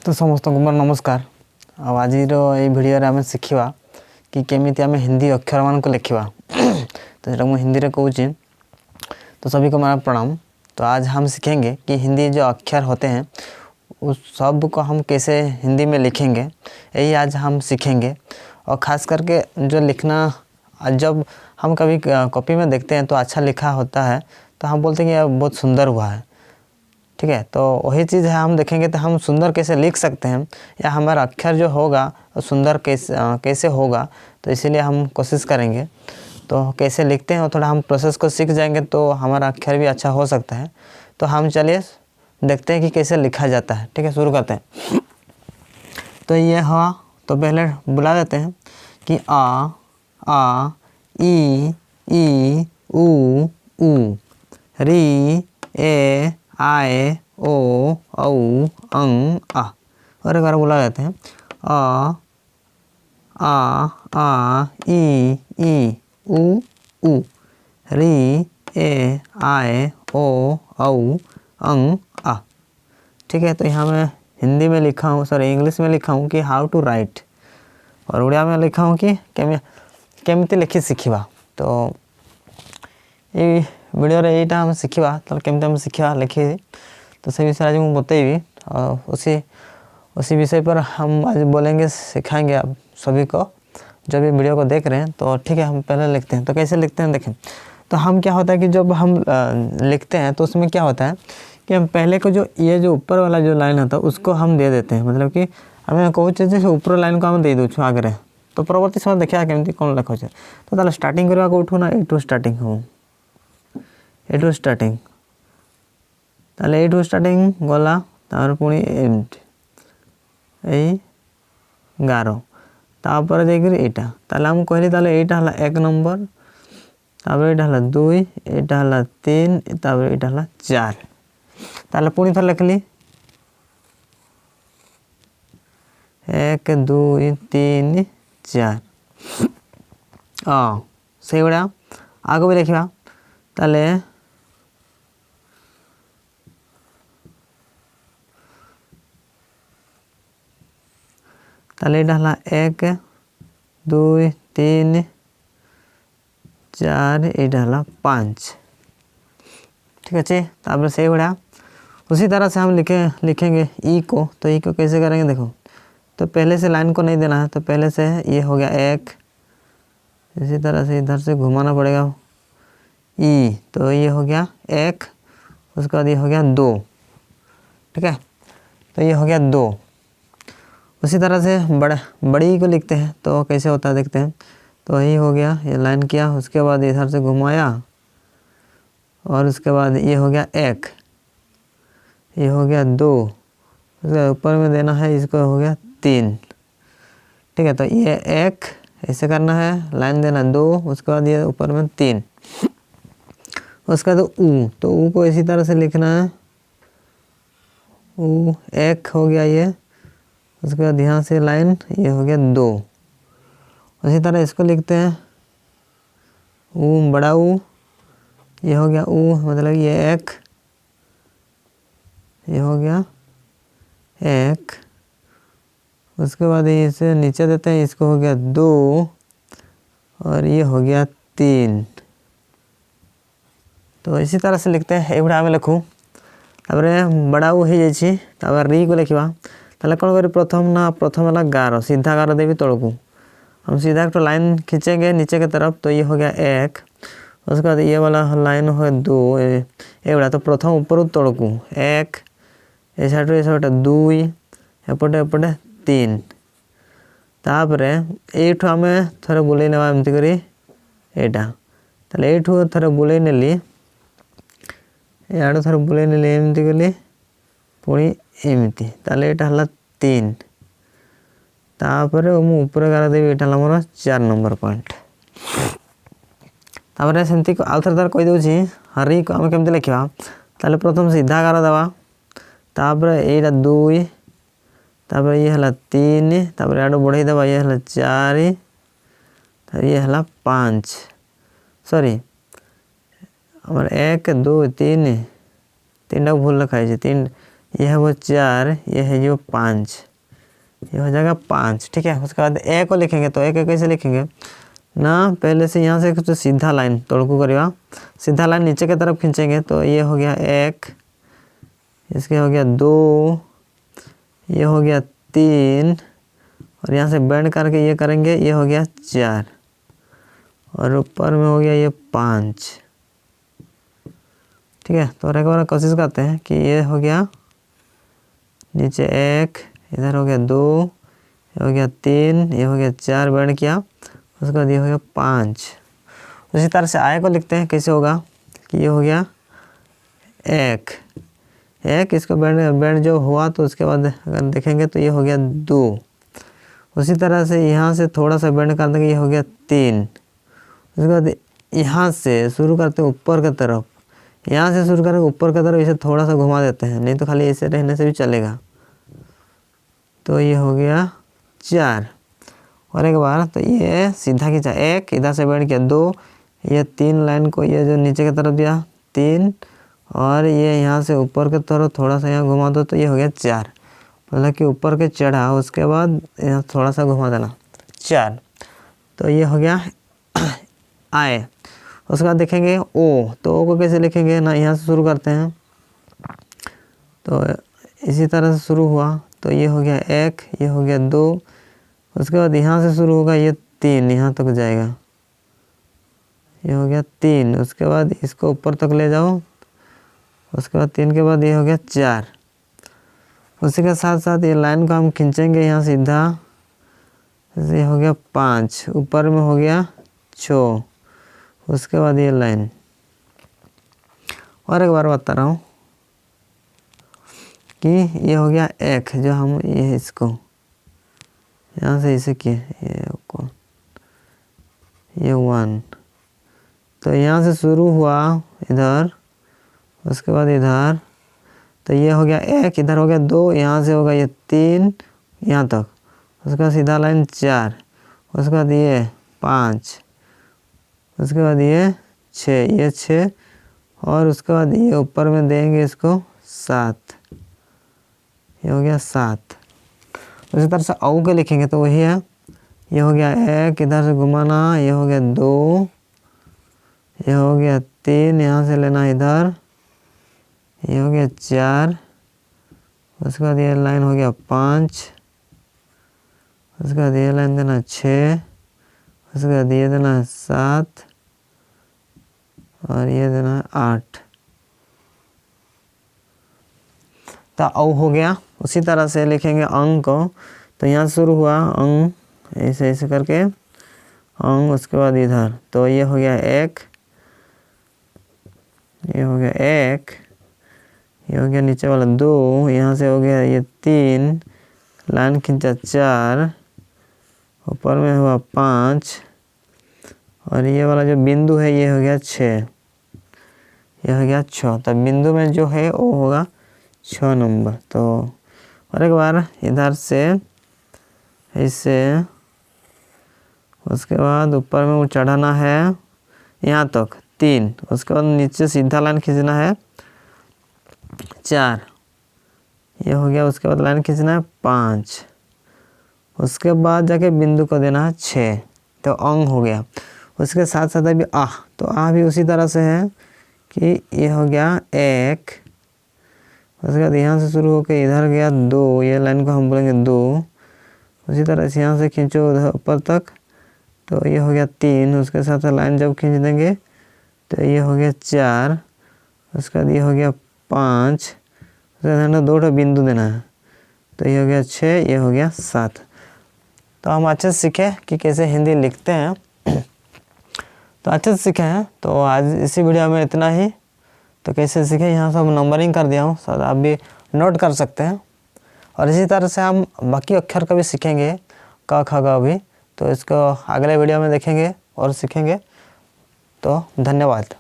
तो समस्त को नमस्कार। आज भिडियो आम शिखा कि केमी आम हिंदी अक्षर मान को लिखा तो जो मुझे हिंदी में कहूँ तो सभी को मेरा प्रणाम। तो आज हम सीखेंगे कि हिंदी जो अक्षर होते हैं उस सब को हम कैसे हिंदी में लिखेंगे, यही आज हम सीखेंगे। और ख़ास करके जो लिखना जब हम कभी कॉपी में देखते हैं तो अच्छा लिखा होता है तो हम बोलते हैं कि यह बहुत सुंदर हुआ है, ठीक है। तो वही चीज़ है, हम देखेंगे तो हम सुंदर कैसे लिख सकते हैं या हमारा अक्षर जो होगा वो सुंदर कैसे होगा। तो इसीलिए हम कोशिश करेंगे तो कैसे लिखते हैं और थोड़ा हम प्रोसेस को सीख जाएंगे तो हमारा अक्षर भी अच्छा हो सकता है। तो हम चलिए देखते हैं कि कैसे लिखा जाता है, ठीक है। शुरू करते हैं। तो ये हुआ, तो पहले बुला देते हैं कि आ ई उ री ए आए ओ औ अं आ। और एक बार बुला देते हैं आ ई उ री ए आए ओ औ अं आ, ठीक है। तो यहाँ मैं हिंदी में लिखा हूँ, सॉरी इंग्लिश में लिखा हूँ कि हाउ टू राइट, और उड़िया में लिखा हूँ कि केमती लिखी शिखा। तो ये वीडियो रे यहीटा हम शिखा तो केमती हम शिखा लिखी, तो से विषय आज मुझे बतेबी और उसी विषय पर हम आज बोलेंगे, सिखाएंगे आप सभी को जब भी वीडियो को देख रहे हैं। तो ठीक है, हम पहले लिखते हैं। तो कैसे लिखते हैं देखें। तो हम क्या होता है कि जब हम लिखते हैं तो उसमें क्या होता है कि हम पहले को ये जो ऊपर वाला जो लाइन होता है उसको हम दे देते हैं, मतलब कि आम कहे ऊपर लाइन को हम दे दूँ आगे। तो परवर्ती समय देखा केमती कौन लिखा। तो ताले स्टार्टिंग करवा कौटू ना एटू स्टार्टिंग हूँ, एटू स्टार्टिंग, ताले एटू स्टार्टिंग गला तार पुणी एंड ए 11 तापर जाकर एटा ताले हम कहली ताले एटा हला 1 नंबर, तापर एटा हला 2, एटा हला 3, तापर एटा हला 4। ताले पुणी थर लिखली 1 2 3 4 से गुड़ा आगे भी लिखा। ताले ताले एटा हला 1 2 3 4, एटा हला 5, ठीक है। तापर से गुड़ा उसी तरह से हम लिखेंगे ई को। तो ई को कैसे करेंगे देखो। तो पहले से लाइन को नहीं देना है, तो पहले से ये हो गया 1, इसी तरह से इधर से घुमाना पड़ेगा ई। तो ये हो गया 1, उसके बाद ये हो गया 2, ठीक है। तो ये हो गया 2। उसी तरह से बड़ी को लिखते हैं तो कैसे होता है देखते हैं। तो यही हो गया, ये लाइन किया, उसके बाद इधर से घुमाया और उसके बाद ये हो गया 1, ये हो गया 2, उसके ऊपर में देना है, इसको हो गया 3, ठीक है। तो ये 1 ऐसे करना है, लाइन देना 2, उसके बाद ये ऊपर में 3, उसका तो ऊ। तो ऊ को इसी तरह से लिखना है, ऊ 1 हो गया ये, उसके बाद यहाँ से लाइन, ये हो गया 2। उसी तरह इसको लिखते हैं ऊ, बड़ा ऊ, ये हो गया ऊ, मतलब ये 1, ये हो गया 1, उसके बाद इसे नीचे देते हैं, इसको हो गया 2 और ये हो गया 3। तो इसी तरह से लिखते हैं। एवढा आम लिखूँ तापर बड़ा ऊ हो जाइए, तापर री को लिखा। ताले कौन करें प्रथम ना, प्रथम वाला 11 सीधा 11 देवी तल को, हम सीधा एक लाइन खींचेंगे नीचे की तरफ। तो ये हो गया 1, उसके बाद ये वाला लाइन हो 2, एवढा। तो प्रथम ऊपर तल को 1, ए साइड 2, एपटे एपटे 3। तापर एठू आम थे बुले ना एमती करी एटा, ताले एठू थे बुले नेली, याडू थे बुले नेली एमती कली पुणी एमती, ताले एटा हला 3। तापर मु ऊपर गार देवी, एटा हला मोर 4 नंबर पॉइंट। तापर सेमती आउ थे तार कही दूची हरी को आम केमती लिखा। ताले प्रथम सीधा गार देवा, तापर एटा 2, तापर ये हला 3, तापर याडू बढ़ाई देवा, ये हला 4, ये हला 5, सॉरी हमारे 1 2 3 3 भूल लिखा है 3, ये है वो 4, ये है जो 5, ये हो जाएगा 5। ठीक है, उसके बाद ए को लिखेंगे तो ए को कैसे लिखेंगे ना, पहले से यहाँ से तो सीधा लाइन तोड़कू करिएगा, सीधा लाइन नीचे की तरफ खींचेंगे तो ये हो गया 1, इसके हो गया 2, ये हो गया 3, और यहाँ से बेंड करके ये करेंगे, ये हो गया 4, और ऊपर में हो गया ये 5। ठीक है, तो एक बार कोशिश करते हैं कि ये हो गया नीचे 1, इधर हो गया 2, ये हो गया 3, ये हो गया 4, बेंड किया, उसके बाद ये हो गया 5। उसी तरह से आय को लिखते हैं, कैसे होगा कि ये हो गया 1, इसको बेंड जो हुआ तो उसके बाद अगर देखेंगे तो ये हो गया 2। उसी तरह से यहाँ से थोड़ा सा बेंड कर देंगे, ये हो गया 3। उसके बाद यहाँ से शुरू करते हैं ऊपर की तरफ, यहाँ से शुरू करके ऊपर की तरफ इसे थोड़ा सा घुमा देते हैं, नहीं तो खाली ऐसे रहने से भी चलेगा। तो ये हो गया 4, और एक बार तो ये सीधा खींचा 1, इधर से बेंड किया 2, ये 3 लाइन को ये जो नीचे की तरफ दिया 3, और ये यहाँ से ऊपर की तरफ थोड़ा सा यहाँ घुमा दो तो ये हो गया 4। मतलब कि ऊपर के चढ़ा, उसके बाद यहाँ थोड़ा सा घुमा देना 4। तो ये हो गया आए। उसके बाद देखेंगे ओ, तो ओ को कैसे लिखेंगे ना, यहाँ से शुरू करते हैं तो इसी तरह से शुरू हुआ तो ये हो गया 1, ये हो गया 2, उसके बाद यहाँ से शुरू होगा ये 3, यहाँ तक जाएगा, ये हो गया 3। उसके बाद इसको ऊपर तक ले जाओ, उसके बाद 3 के बाद ये हो गया 4। उसी के साथ साथ ये लाइन को हम खींचेंगे यहाँ सीधा, ये हो गया 5, ऊपर में हो गया 6, उसके बाद ये लाइन। और एक बार बता रहा हूँ कि ये हो गया 1, जो हम ये इसको यहाँ से इसे किए, ये 1, तो यहाँ से शुरू हुआ इधर, उसके बाद इधर, तो ये हो गया 1, इधर हो गया 2, यहाँ से होगा ये 3 यहाँ तक, उसके बाद सीधा लाइन 4, उसके बाद ये 5, उसके बाद ये 6, ये 6, और उसके बाद ये ऊपर में देंगे इसको 7, ये हो गया 7। उसी तरह से औ के लिखेंगे तो वही है, ये हो गया 1, इधर से घुमाना, ये हो गया 2, ये हो गया 3, यहाँ से लेना इधर, ये हो गया 4, उसके बाद ये लाइन हो गया 5, उसके बाद ये लाइन देना 6, उसके बाद ये देना 7, और ये देना 8। तो औ हो गया। उसी तरह से लिखेंगे अंक को, तो यहाँ शुरू हुआ अंग, ऐसे ऐसे करके अंग, उसके बाद इधर, तो ये हो गया 1, ये हो गया 1, ये हो गया नीचे वाला 2, यहाँ से हो गया ये 3, लाइन खींचा 4, ऊपर में हुआ 5, और ये वाला जो बिंदु है ये हो गया 6, ये हो गया 6। तब बिंदु में जो है वो होगा 6 नंबर। तो और एक बार इधर से ऐसे, उसके बाद ऊपर में वो चढ़ाना है यहाँ तक 3, उसके बाद नीचे सीधा लाइन खींचना है 4, ये हो गया। उसके बाद लाइन खींचना है 5, उसके बाद जाके बिंदु को देना है 6, तो अंग हो गया। उसके साथ साथ अभी तो भी उसी तरह से है कि ये हो गया 1, उसके बाद यहाँ से शुरू होकर इधर गया 2, ये लाइन को हम बोलेंगे 2, उसी तरह से यहाँ से खींचो उधर ऊपर तक, तो ये हो गया 3, उसके साथ लाइन जब खींच देंगे तो ये हो गया 4, उसके बाद ये हो गया 5, उसके बाद 2 बिंदु देना है, तो ये हो गया 6, ये हो गया 7। तो हम अच्छे से सीखे कि कैसे हिंदी लिखते हैं, तो अच्छे से सीखे हैं। तो आज इसी वीडियो में इतना ही। तो कैसे सीखे यहाँ सब नंबरिंग कर दिया हूँ, सर आप भी नोट कर सकते हैं। और इसी तरह से हम बाकी अक्षर का भी सीखेंगे, क ख ग भी, तो इसको अगले वीडियो में देखेंगे और सीखेंगे। तो धन्यवाद।